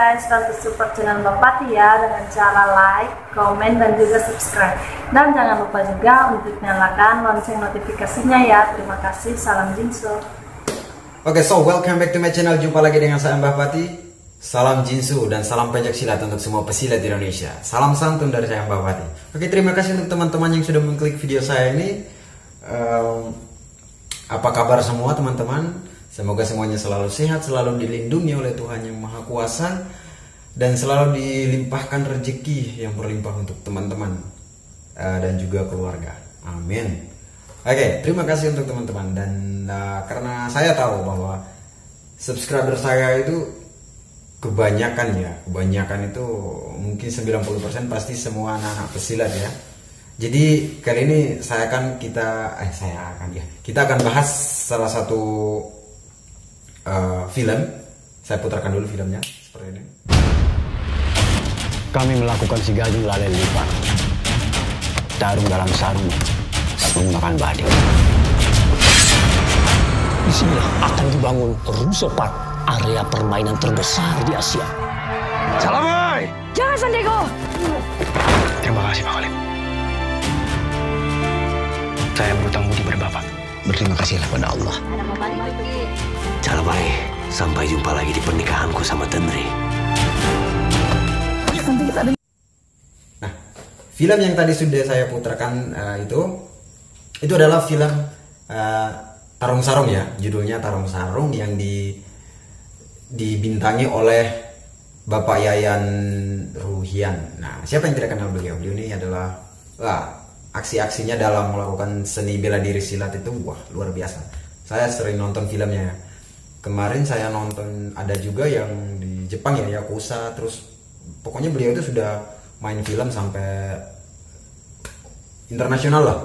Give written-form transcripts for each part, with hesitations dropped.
guys, bantu support channel Mbak Pati ya dengan cara like, komen, dan juga subscribe. Dan jangan lupa juga untuk nyalakan lonceng notifikasinya ya. Terima kasih, salam Jinsu. Oke, so welcome back to my channel. Jumpa lagi dengan saya Mbak Pati. Salam Jinsu dan salam pencak silat untuk semua pesilat di Indonesia. Salam santun dari saya Mbak Pati. Oke, terima kasih untuk teman-teman yang sudah mengklik video saya ini. Apa kabar semua teman-teman? Semoga semuanya selalu sehat, selalu dilindungi oleh Tuhan Yang Maha Kuasa, dan selalu dilimpahkan rezeki yang berlimpah untuk teman-teman dan juga keluarga. Amin. Oke, terima kasih untuk teman-teman. Dan karena saya tahu bahwa subscriber saya itu kebanyakan itu mungkin 90% pasti semua anak-anak pesilat ya. Jadi kali ini kita akan bahas salah satu film. Saya putarkan dulu filmnya seperti ini. Kami melakukan si Gajung Lalai Lipat, tarung dalam sarung menggunakan bading. Disinilah akan dibangun Rusopat, area permainan terbesar di Asia. Salam, boy! Jangan Sandego! Terima kasih, Pak Khalid. Saya berutang budi pada Bapak. Berterima kasihlah pada Allah. Calamai, sampai jumpa lagi di pernikahanku sama Tendri. Nah, film yang tadi sudah saya putarkan itu adalah film Tarung Sarung ya, judulnya Tarung Sarung yang dibintangi oleh Bapak Yayan Ruhian. Nah, siapa yang tidak kenal beliau? Beliau ini adalah aksi-aksinya dalam melakukan seni bela diri silat itu luar biasa. Saya sering nonton filmnya. Kemarin saya nonton ada juga yang di Jepang ya, Yakuza. Terus pokoknya beliau itu sudah main film sampai internasional lah.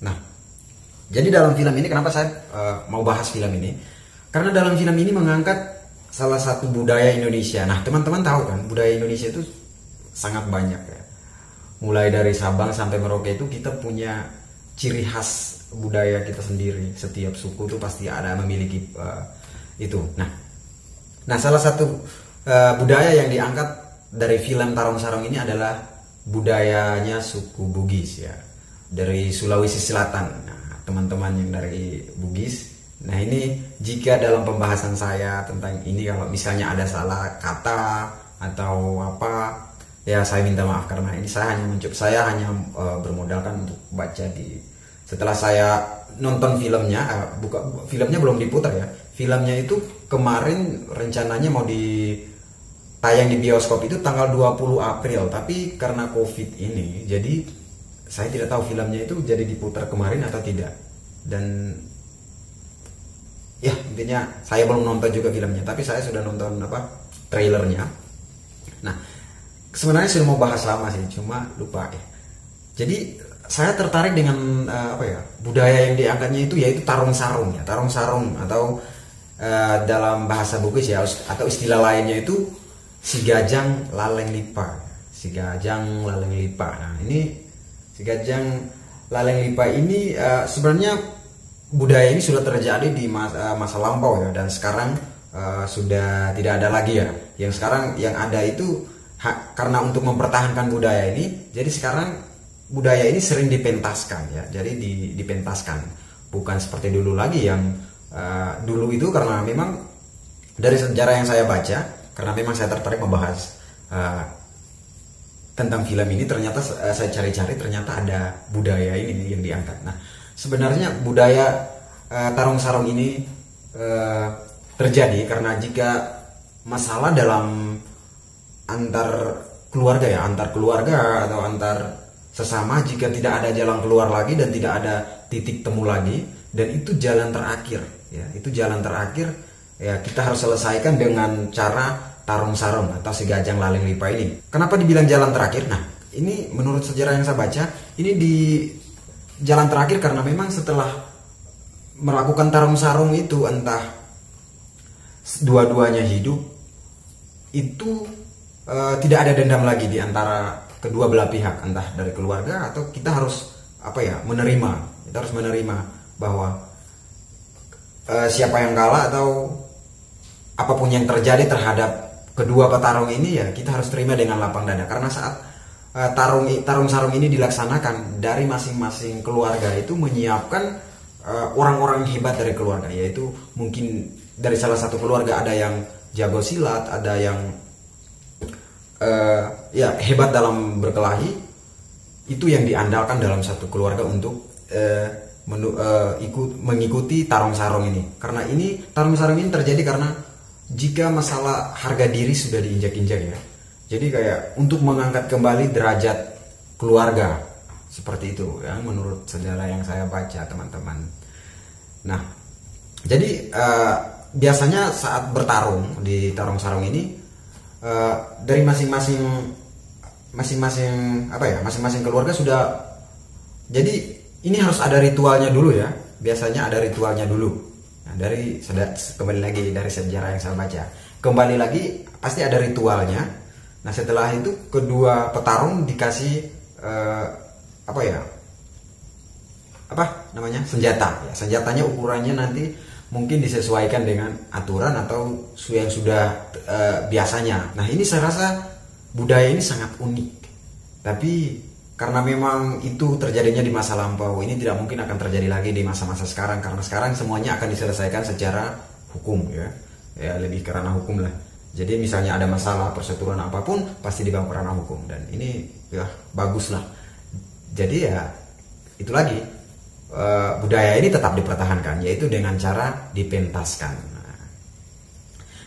Nah, jadi dalam film ini kenapa saya mau bahas film ini? Karena dalam film ini mengangkat salah satu budaya Indonesia. Nah, teman-teman tahu kan budaya Indonesia itu sangat banyak ya. Mulai dari Sabang sampai Merauke itu kita punya ciri khas budaya kita sendiri. Setiap suku itu pasti ada memiliki itu. Nah, salah satu budaya yang diangkat dari film Tarung Sarung ini adalah budayanya suku Bugis ya, dari Sulawesi Selatan. Nah, teman-teman yang dari Bugis. Nah, ini jika dalam pembahasan saya tentang ini kalau misalnya ada salah kata atau apa, ya saya minta maaf karena ini saya hanya bermodalkan untuk baca setelah saya nonton filmnya. Filmnya belum diputar ya. Filmnya itu kemarin rencananya mau ditayang di bioskop itu tanggal 20 April, tapi karena Covid ini jadi saya tidak tahu filmnya itu jadi diputar kemarin atau tidak. Dan ya intinya saya belum nonton juga filmnya, tapi saya sudah nonton trailernya. Nah, sebenarnya sudah mau bahas lama sih, cuma lupa ya. Jadi saya tertarik dengan budaya yang diangkatnya itu yaitu tarung sarung ya. Tarung sarung atau dalam bahasa Bugis ya, atau istilah lainnya itu si Gajang Laleng Lipa. Si Gajang Laleng Lipa. Nah, ini si Gajang Laleng Lipa ini sebenarnya budaya ini sudah terjadi di masa lampau ya, dan sekarang sudah tidak ada lagi ya. Yang sekarang yang ada itu karena untuk mempertahankan budaya ini, jadi sekarang budaya ini sering dipentaskan ya. Jadi dipentaskan, bukan seperti dulu lagi yang dulu itu, karena memang dari sejarah yang saya baca, karena memang saya tertarik membahas tentang film ini, ternyata saya cari-cari ternyata ada budaya ini yang diangkat. Nah, sebenarnya budaya tarung sarung ini terjadi karena jika masalah dalam antar keluarga atau antar sesama, jika tidak ada jalan keluar lagi dan tidak ada titik temu lagi, dan itu jalan terakhir ya, kita harus selesaikan dengan cara tarung sarung atau si Gajang Laleng Lipa ini. Kenapa dibilang jalan terakhir? Nah, ini menurut sejarah yang saya baca, ini di jalan terakhir karena memang setelah melakukan tarung sarung itu, entah dua-duanya hidup, itu tidak ada dendam lagi di antara kedua belah pihak, entah dari keluarga atau kita harus menerima. Kita harus menerima bahwa siapa yang kalah atau apapun yang terjadi terhadap kedua petarung ini ya kita harus terima dengan lapang dada, karena saat tarung sarung ini dilaksanakan, dari masing-masing keluarga itu menyiapkan orang-orang hebat dari keluarga, yaitu mungkin dari salah satu keluarga ada yang jago silat, ada yang ya hebat dalam berkelahi. Itu yang diandalkan dalam satu keluarga untuk mengikuti tarung sarung ini. Karena ini tarung sarung ini terjadi karena jika masalah harga diri sudah diinjak-injak ya. Jadi kayak untuk mengangkat kembali derajat keluarga, seperti itu ya menurut sejarah yang saya baca, teman-teman. Nah, jadi biasanya saat bertarung di tarung sarung ini dari masing-masing keluarga sudah, jadi ini harus ada ritualnya dulu ya, biasanya ada ritualnya dulu. Nah, kembali lagi dari sejarah yang saya baca, kembali lagi pasti ada ritualnya. Nah, setelah itu kedua petarung dikasih senjata ya. Senjatanya ukurannya nanti mungkin disesuaikan dengan aturan atau yang sudah biasanya. Nah, ini saya rasa budaya ini sangat unik. Tapi karena memang itu terjadinya di masa lampau, ini tidak mungkin akan terjadi lagi di masa-masa sekarang, karena sekarang semuanya akan diselesaikan secara hukum ya. Ya lebih ke ranah hukum lah. Jadi misalnya ada masalah perseturuan apapun pasti dibawa ke ranah hukum, dan ini ya bagus lah. Jadi ya itu lagi, budaya ini tetap dipertahankan, yaitu dengan cara dipentaskan.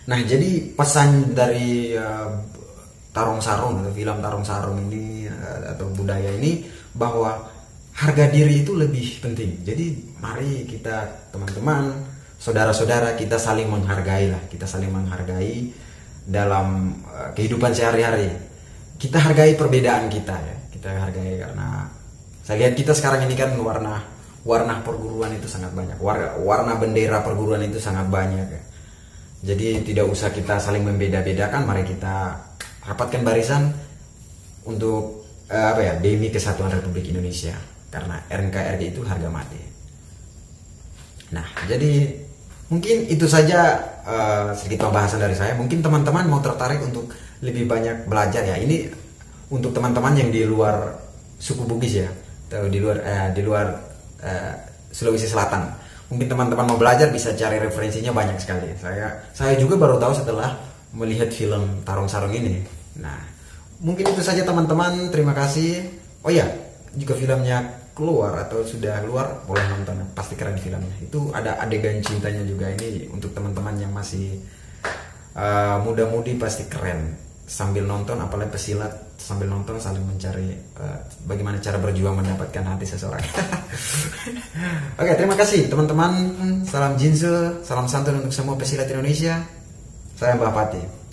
Nah, jadi pesan dari tarung sarung atau film tarung sarung ini atau budaya ini, bahwa harga diri itu lebih penting. Jadi mari kita, teman-teman, saudara-saudara, kita saling menghargai lah, kita saling menghargai dalam kehidupan sehari-hari. Kita hargai perbedaan kita ya, kita hargai, karena saya lihat kita sekarang ini kan warna perguruan itu sangat banyak, warna bendera perguruan itu sangat banyak ya. Jadi tidak usah kita saling membeda-bedakan, mari kita rapatkan barisan untuk demi kesatuan Republik Indonesia, karena NKRI itu harga mati. Nah, jadi mungkin itu saja sedikit pembahasan dari saya. Mungkin teman-teman mau tertarik untuk lebih banyak belajar ya. Ini untuk teman-teman yang di luar suku Bugis ya, atau di luar Sulawesi Selatan. Mungkin teman-teman mau belajar bisa cari referensinya banyak sekali. Saya juga baru tahu setelah melihat film Tarung Sarung ini. Nah, mungkin itu saja teman-teman. Terima kasih. Oh ya, jika filmnya keluar atau sudah keluar, boleh nonton, pasti keren filmnya. Itu ada adegan cintanya juga. Ini untuk teman-teman yang masih muda-mudi pasti keren. Sambil nonton, apalagi pesilat, sambil nonton saling mencari bagaimana cara berjuang mendapatkan hati seseorang. Oke, terima kasih teman-teman. Salam Jinsu, salam santun untuk semua pesilat Indonesia. Saya Mbah Pati.